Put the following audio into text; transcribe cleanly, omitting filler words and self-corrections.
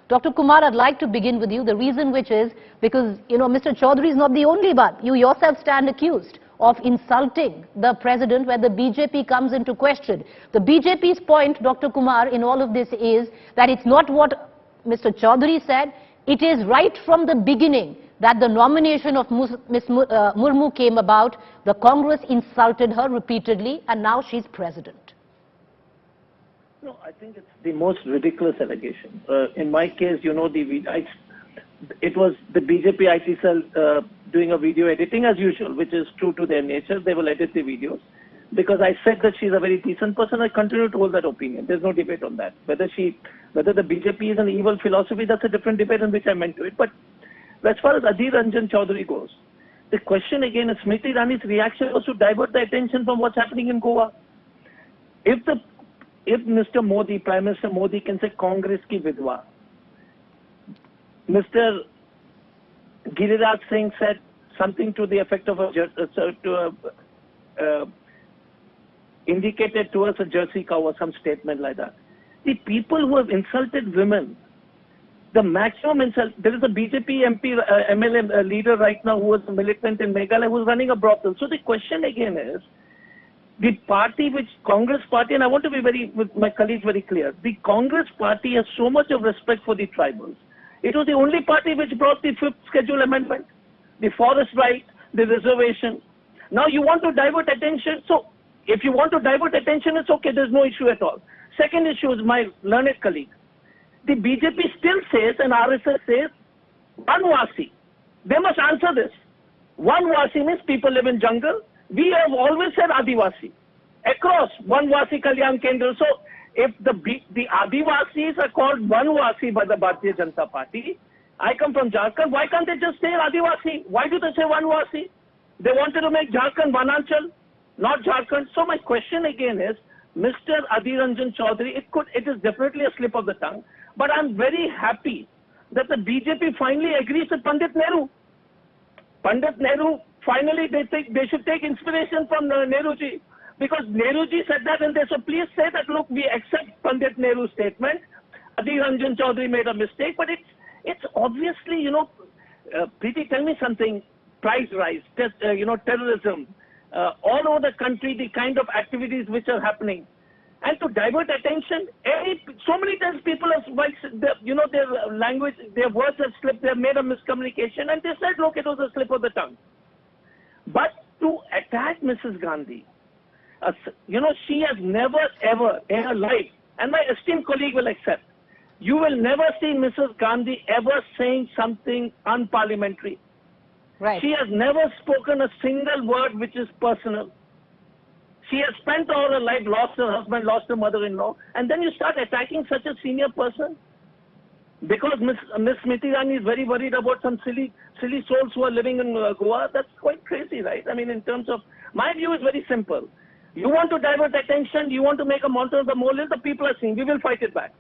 Dr. Kumar, I'd like to begin with you. The reason which is because, Mr. Chaudhary is not the only one. You yourself stand accused of insulting the president where the BJP comes into question. The BJP's point, Dr. Kumar, in all of this is that it's not what Mr. Chaudhary said. It is right from the beginning that the nomination of Ms. Murmu came about. The Congress insulted her repeatedly and now she's president. No, I think it's the most ridiculous allegation. In my case, it was the BJP IT cell doing a video editing as usual, which is true to their nature. They will edit the videos. Because I said that she's a very decent person, I continue to hold that opinion. There's no debate on that. Whether the BJP is an evil philosophy, that's a different debate in which I meant to it. But as far as Adhir Ranjan Chaudhary goes, the question again is Smriti Irani's reaction was to divert the attention from what's happening in Goa. If Mr. Modi, Prime Minister Modi can say Congress ki Vidwa, Mr. Giriraj Singh said something to the effect of indicated to us a Jersey cow or some statement like that. The people who have insulted women, the maximum insult, there is a BJP MP, MLA leader right now who was a militant in Meghalaya who is running a brothel. So the question again is, the party Congress party, and I want to be with my colleagues very clear, the Congress party has so much of respect for the tribals. It was the only party which brought the 5th schedule amendment, the forest right, the reservation. Now you want to divert attention. So if you want to divert attention, it's okay. There's no issue at all. Second issue is my learned colleague. The BJP still says and RSS says, Vanwasi. They must answer this. Vanwasi means people live in jungle. We have always said Adivasi. Across Vanwasi Kalyan Kendra. So if the Adivasis are called Vanwasi by the Bharatiya Janata Party, I come from Jharkhand, why can't they just say Adivasi? Why do they say Vanwasi? They wanted to make Jharkhand Vananchal, not Jharkhand. So my question again is, Mr. Adhir Ranjan Chaudhary, it is definitely a slip of the tongue, but I'm very happy that the BJP finally agrees with Pandit Nehru. Pandit Nehru, finally they should take inspiration from Nehruji, because Nehruji said that, and they so please say that, look, we accept Pandit Nehru's statement. Adhir Ranjan Chaudhary made a mistake, but it's obviously, Preeti, tell me something, price rise, terrorism, all over the country, the kind of activities which are happening. And to divert attention, so many times people have, their language, their words have slipped, they have made a miscommunication, and they said, look, it was a slip of the tongue. But to attack Mrs. Gandhi, she has never ever in her life, and my esteemed colleague will accept, you will never see Mrs. Gandhi ever saying something unparliamentary. Right. She has never spoken a single word which is personal. She has spent all her life, lost her husband, lost her mother-in-law, and then you start attacking such a senior person? Because Miss Smriti Irani is very worried about some silly souls who are living in Goa. That's quite crazy, right? I mean, in terms of, my view is very simple. You want to divert attention, you want to make a monster of the molehill, the people are saying, we will fight it back.